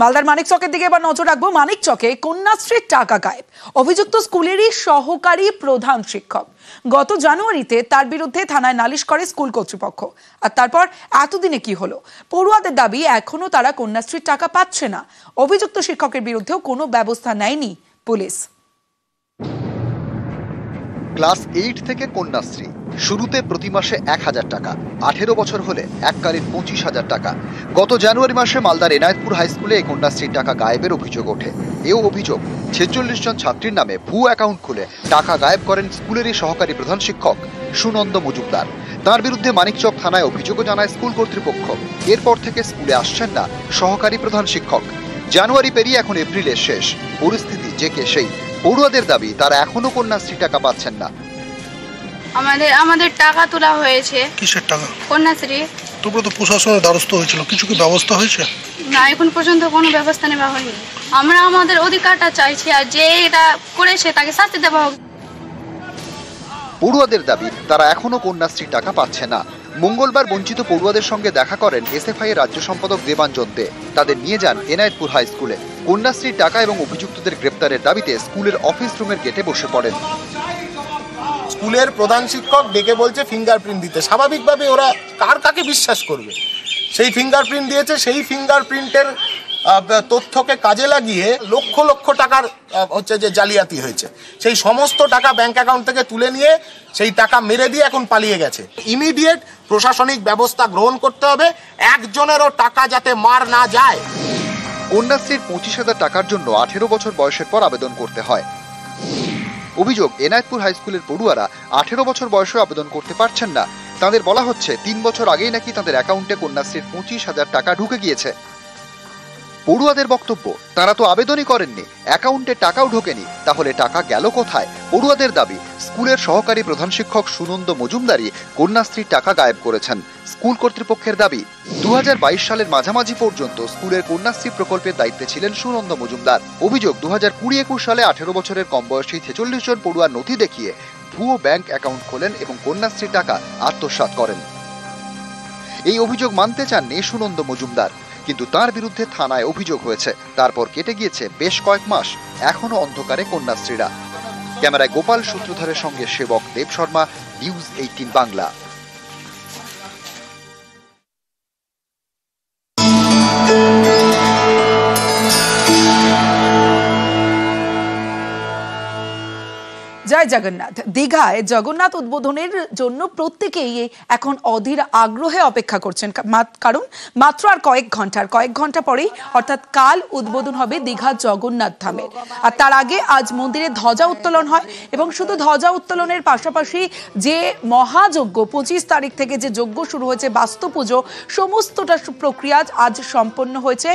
মালদার মানিকচকের দিকে এবার নজর রাখবো। মানিকচকে কন্যাশ্রীর টাকা গায়েব, অভিযুক্ত স্কুলেরই সহকারী প্রধান শিক্ষক। গত জানুয়ারিতে তার বিরুদ্ধে থানায় নালিশ করে স্কুল কর্তৃপক্ষ। আর তারপর এতদিনে কি হলো? পড়ুয়াদের দাবি এখনো তারা কন্যাশ্রীর টাকা পাচ্ছে না। অভিযুক্ত শিক্ষকের বিরুদ্ধেও কোনো ব্যবস্থা নেয়নি পুলিশ। ক্লাস 8 থেকে কন্যাশ্রী শুরুতে প্রতি মাসে 1000 টাকা, 18 বছর হলে এককালীন 25,000 টাকা। গত জানুয়ারি মাসে মালদার এনায়েতপুর হাই স্কুলে এই কন্যাশ্রীর টাকা গায়েবের অভিযোগ ওঠে। এও অভিযোগ 46 জন ছাত্রীর নামে ভুয়ো অ্যাকাউন্ট খুলে টাকা গায়েব করেন স্কুলেরই সহকারী প্রধান শিক্ষক সুনন্দ মজুমদার। তার বিরুদ্ধে মানিকচক থানায় অভিযোগও জানায় স্কুল কর্তৃপক্ষ। এরপর থেকে স্কুলে আসছেন না সহকারী প্রধান শিক্ষক। জানুয়ারি পেরিয়ে এখন এপ্রিলের শেষ, পরিস্থিতি যে কে সেই। পড়ুয়াদের দাবি তারা এখনো কন্যাশ্রী টাকা পাচ্ছেন না। আমাদের টাকা তোলা হয়েছে। কিসের টাকা? কন্যাশ্রী। তোমরা তো প্রশাসনের দ্বারস্থ হয়েছিল, কিছু কি ব্যবস্থা হয়েছে? না, এখন পর্যন্ত কোনো ব্যবস্থা নেওয়া হয়নি। আমরা আমাদের অধিকারটা চাইছি, আর যে এটা করেছে তাকে শাস্তি দেওয়া হোক। পড়ুয়াদের দাবি তারা এখনো কন্যাশ্রী টাকা পাচ্ছে না। মঙ্গলবার বঞ্চিত পড়ুয়াদের সঙ্গে দেখা করেন এসএফআই এর রাজ্য সম্পাদক দেবাঞ্জন দে। তাদের নিয়ে যান এনায়েতপুর হাই স্কুলে। কন্যাশ্রীর টাকা এবং অভিযুক্তদের গ্রেপ্তারের দাবিতে স্কুলের অফিস রুমের গেটে বসে পড়েন। স্কুলের প্রধান শিক্ষক ডেকে বলছে ফিঙ্গারপ্রিন্ট দিতে। স্বাভাবিকভাবে ওরা কাকে বিশ্বাস করবে? সেই ফিঙ্গারপ্রিন্ট দিয়েছে, সেই ফিঙ্গারপ্রিন্টের তথ্যকে কাজে লাগিয়ে লক্ষ লক্ষ টাকার যে জালিয়াতি হয়েছে, সেই সমস্ত টাকা ব্যাংক অ্যাকাউন্ট থেকে তুলে নিয়ে সেই টাকা মেরে দিয়ে এখন পালিয়ে গেছে। ইমিডিয়েট প্রশাসনিক ব্যবস্থা গ্রহণ করতে হবে, একজনেরও টাকা যাতে মার না যায়। কন্যাশ্রীর 25,000 টাকার জন্য 18 বছর বয়সের পর আবেদন করতে হয়। অভিযোগ এনায়েতপুর হাই স্কুলের পড়ুয়ারা 18 বছর বয়সে আবেদন করতে পারছেন না। তাদের বলা হচ্ছে 3 বছর আগেই নাকি তাদের অ্যাকাউন্টে কন্যাশ্রীর 25,000 টাকা ঢুকে গিয়েছে। পড়ুয়াদের বক্তব্য, তারা তো আবেদনই করেননি, অ্যাকাউন্টে টাকাও ঢোকেনি, তাহলে টাকা গেল কোথায়? পড়ুয়াদের দাবি স্কুলের সহকারী প্রধান শিক্ষক সুনন্দ মজুমদারই কন্যাশ্রীর টাকা গায়েব করেছেন। স্কুল কর্তৃপক্ষের দাবি 2022 সালের মাঝামাঝি পর্যন্ত স্কুলের কন্যাশ্রী প্রকল্পের দায়িত্বে ছিলেন সুনন্দ মজুমদার। অভিযোগ 2020-21 সালে 18 বছরের কম বয়সী 46 জন পড়ুয়ার নথি দেখিয়ে ভুয়ো ব্যাংক অ্যাকাউন্ট খোলেন এবং কন্যাশ্রীর টাকা আত্মসাৎ করেন। এই অভিযোগ মানতে চাননি সুনন্দ মজুমদার, কিন্তু তার বিরুদ্ধে থানায় অভিযোগ হয়েছে। তারপর কেটে গিয়েছে বেশ কয়েক মাস, এখনো অন্ধকারে কন্যাশ্রীরা। ক্যামেরায় গোপাল সূত্রধরের সঙ্গে সেবক দেব শর্মা, নিউজ 18 বাংলা। জয় জগন্নাথ। দীঘায় জগন্নাথ উদ্বোধনের জন্য প্রত্যেকেই এখন অধীর আগ্রহে অপেক্ষা করছেন, কারণ মাত্র আর কয়েক ঘন্টা পরেই অর্থাৎ কাল উদ্বোধন হবে দীঘা জগন্নাথ ধামের। আর তার আগে আজ মন্দিরে ধ্বজা উত্তোলন হয়, এবং শুধু ধ্বজা উত্তোলনের পাশাপাশি যে মহাযজ্ঞ 25 তারিখ থেকে যে যজ্ঞ শুরু হয়েছে, বাস্তু পুজো, সমস্তটা প্রক্রিয়া আজ সম্পন্ন হয়েছে।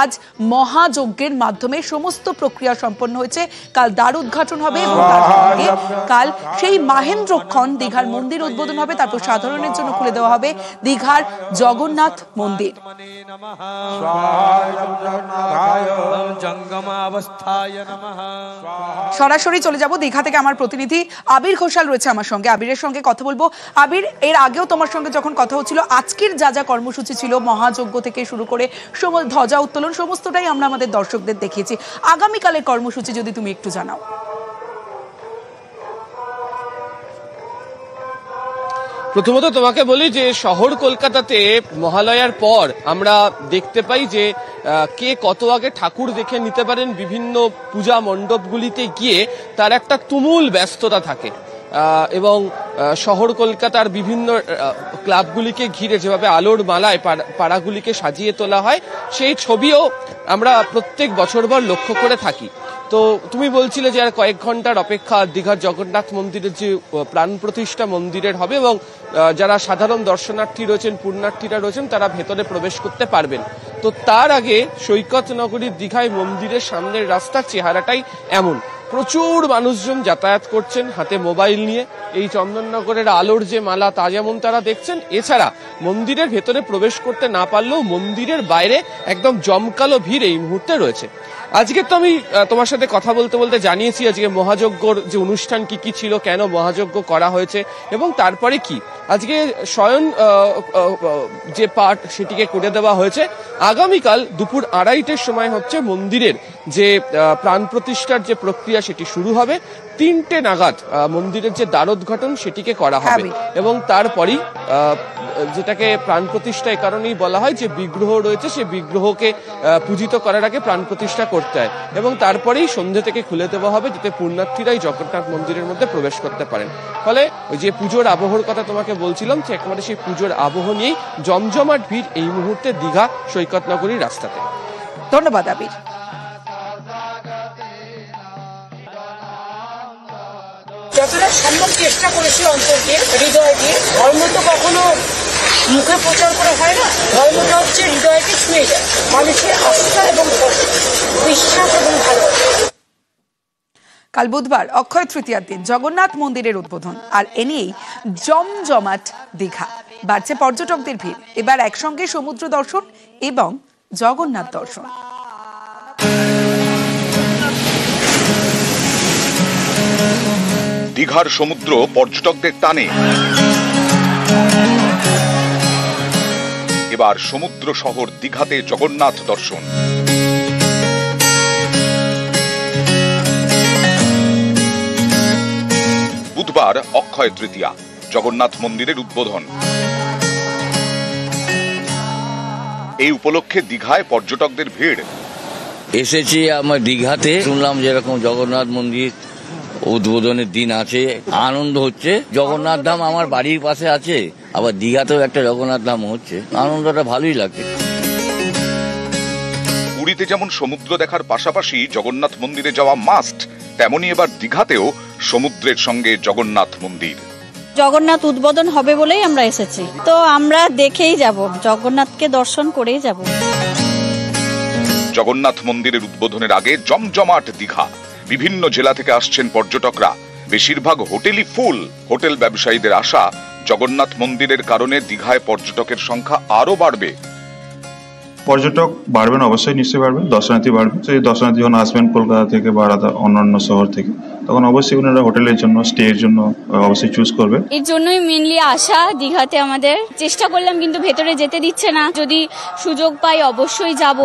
আজ মহাযজ্ঞের মাধ্যমে সমস্ত প্রক্রিয়া সম্পন্ন হয়েছে। কাল দ্বার উদ্ঘাটন হবে এবং কাল সেই মাহেন্দ্রক্ষণ দীঘার মন্দির উদ্বোধন হবে। তারপর সাধারণের জন্য খুলে দেওয়া হবে দীঘার জগন্নাথ মন্দির। সরাসরি চলে যাব দীঘা থেকে। আমার প্রতিনিধি আবির ঘোষাল রয়েছে আমার সঙ্গে, আবিরের সঙ্গে কথা বলবো। আবির, এর আগেও তোমার সঙ্গে যখন কথা হচ্ছিল, আজকের যা কর্মসূচি ছিল, মহাযজ্ঞ থেকে শুরু করে ধ্বজা উত্তোলন, সমস্তটাই আমরা আমাদের দর্শকদের দেখিয়েছি। আগামীকালের কর্মসূচি যদি তুমি একটু জানাও। প্রথমত তোমাকে বলি যে শহর কলকাতাতে মহালয়ার পর আমরা দেখতে পাই যে কে কত আগে ঠাকুর দেখে নিতে পারেন, বিভিন্ন পূজা মণ্ডপগুলিতে গিয়ে তার একটা তুমুল ব্যস্ততা থাকে। এবং শহর কলকাতার বিভিন্ন ক্লাবগুলিকে ঘিরে যেভাবে আলোর মালায় পাড়াগুলিকে সাজিয়ে তোলা হয়, সেই ছবিও আমরা প্রত্যেক বছরভর লক্ষ্য করে থাকি। তো তুমি বলছিলে যে আর কয়েক ঘন্টার অপেক্ষা, দীঘার জগন্নাথ মন্দিরের যে প্রাণ প্রতিষ্ঠা মন্দিরের হবে, এবং যারা সাধারণ দর্শনার্থী রয়েছেন, পুণ্যার্থীরা রয়েছেন, তারা ভেতরে প্রবেশ করতে পারবেন। তো তার আগে সৈকত নগরীর দীঘায় মন্দিরের সামনের রাস্তার চেহারাটাই এমন। প্রচুর মানুষজন যাতায়াত করছেন হাতে মোবাইল নিয়ে। এই চন্দননগরের আলোর যে মালা, তা যেমন তারা দেখছেন। এছাড়া মন্দিরের ভেতরে প্রবেশ করতে না পারলেও মন্দিরের বাইরে একদম জমকালো ভিড় এই মুহূর্তে রয়েছে। আজকে তো আমি তোমার সাথে কথা বলতে বলতে জানিয়েছি আজকে মহাযজ্ঞর যে অনুষ্ঠান কি ছিল, কেন মহাযজ্ঞ করা হয়েছে এবং তারপরে কি। আজকে শয়ন যে পাঠ সেটিকে করে দেওয়া হয়েছে। আগামীকাল দুপুর 2:30টার সময় হচ্ছে মন্দিরের যে প্রাণ প্রতিষ্ঠার যে প্রক্রিয়া সেটি শুরু হবে। 3টে নাগাদ মন্দিরের যে দ্বারোদ্ঘাটন সেটিকে করা হবে এবং তারপরই যেটাকে প্রাণ প্রতিষ্ঠা এই কারণেই বলা হয় যে বিগ্রহ রয়েছে, সেই বিগ্রহকে পূজিত করার আগে প্রাণ প্রতিষ্ঠা করতে হয় এবং তারপরেই সন্ধ্যে থেকে খুলে দেওয়া হবে যাতে পুণ্যার্থীরাই জগন্নাথ মন্দিরের মধ্যে প্রবেশ করতে পারেন। ফলে ওই যে পুজোর আবহর কথা তোমাকে বলছিলাম যে একেবারে সেই পুজোর আবহ নিয়েই জমজমাট ভিড় এই মুহূর্তে দীঘা সৈকত নগরীর রাস্তাতে। ধন্যবাদ আবির। যতটা সম্ভব চেষ্টা করেছি অন্তর দিয়ে, হৃদয় দিয়ে। ধর্ম তো কখনো মুখে প্রচার করা হয় না, ধর্মটা হচ্ছে হৃদয়কে ছুঁয়ে যায়, মানুষের আস্থা এবং বিশ্বাস এবং ভালোবাসা। কাল বুধবার অক্ষয় তৃতীয়ার দিন জগন্নাথ মন্দিরের উদ্বোধন, আর এ নিয়েই জমজমাট দীঘা। বাড়ছে পর্যটকদের ভিড়। এবার একসঙ্গে সমুদ্র দর্শন এবং জগন্নাথ দর্শন। দীঘার সমুদ্র পর্যটকদের টানে। এবার সমুদ্র শহর দীঘাতে জগন্নাথ দর্শন। বুধবার অক্ষয় তৃতীয়া, জগন্নাথ মন্দিরের উদ্বোধন। এই উপলক্ষে দীঘায় পর্যটকদের ভিড়। এসেছি আমার দীঘাতে, শুনলাম যেরকম জগন্নাথ মন্দির উদ্বোধনের দিন আছে, আনন্দ হচ্ছে। জগন্নাথ ধাম আমার বাড়ির পাশে আছে, আবার দীঘাতেও একটা জগন্নাথ ধাম হচ্ছে, আনন্দটা ভালোই লাগছে। পুরীতে যেমন সমুদ্র দেখার পাশাপাশি জগন্নাথ মন্দিরে যাওয়া মাস্ট, তেমনি এবার দীঘাতেও সমুদ্রের সঙ্গে জগন্নাথ মন্দির। জগন্নাথ উদ্বোধন হবে বলেই আমরা এসেছি, তো আমরা দেখেই যাব, জগন্নাথকে দর্শন করেই যাব। জগন্নাথ মন্দিরের উদ্বোধনের আগে জমজমাট দীঘা। বিভিন্ন জেলা থেকে আসছেন পর্যটকরা, বেশিরভাগ হোটেলই ফুল। হোটেল ব্যবসায়ীদের আশা জগন্নাথ মন্দিরের কারণে দীঘায় পর্যটকের সংখ্যা আরো বাড়বে। পর্যটক বাড়বেন, অবশ্যই নিশ্চয়ই বাড়বেন, দর্শনার্থী বাড়বে। সেই দর্শনার্থী যখন আসবেন কলকাতা থেকে বা অন্যান্য শহর থেকে, তখন অবশ্যই ওনারা হোটেলের জন্য, স্টে এর জন্য অবশ্যই চুজ করবে। এর জন্যই মেনলি আসা দীঘাতে। আমাদের চেষ্টা করলাম কিন্তু ভেতরে যেতে দিচ্ছে না, যদি সুযোগ পাই অবশ্যই যাব।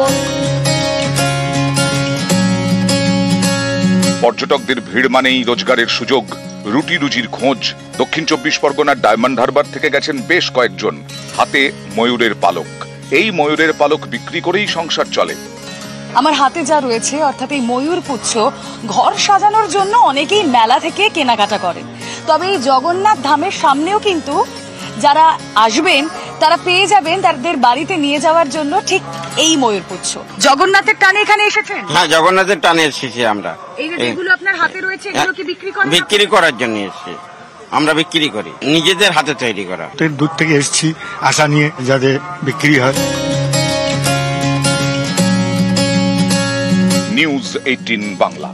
পর্যটকদের ভিড় মানেই রোজগারের সুযোগ, রুটি রুজির খোঁজ। দক্ষিণ 24 পরগনার ডায়মন্ড হারবার থেকে গেছেন বেশ কয়েকজন, হাতে ময়ূরের পালক। এই ময়ূরের পালক বিক্রি করেই সংসার চলে। আমার হাতে যা রয়েছে, অর্থাৎ এই ময়ূর পুচ্ছ, ঘর সাজানোর জন্য অনেকেই মেলা থেকে কেনাকাটা করেন। তবে এই জগন্নাথ ধামের সামনেও কিন্তু যারা আসবেন তারা পেয়ে যাবেন তাদের বাড়িতে নিয়ে যাওয়ার জন্য ঠিক এই ময়ূর পুচ্ছ। জগন্নাথের টানে এখানে এসেছেন? হ্যাঁ, জগন্নাথের টানে এসেছি আমরা। এই যেগুলো আপনার হাতে রয়েছে, এগুলো কি বিক্রি করেন? বিক্রি করার জন্য এসেছি, আমরা বিক্রি করি, নিজেদের হাতে তৈরি করা। দূর থেকে এসেছি আশা নিয়ে যাতে বিক্রি হয়। নিউজ 18 বাংলা।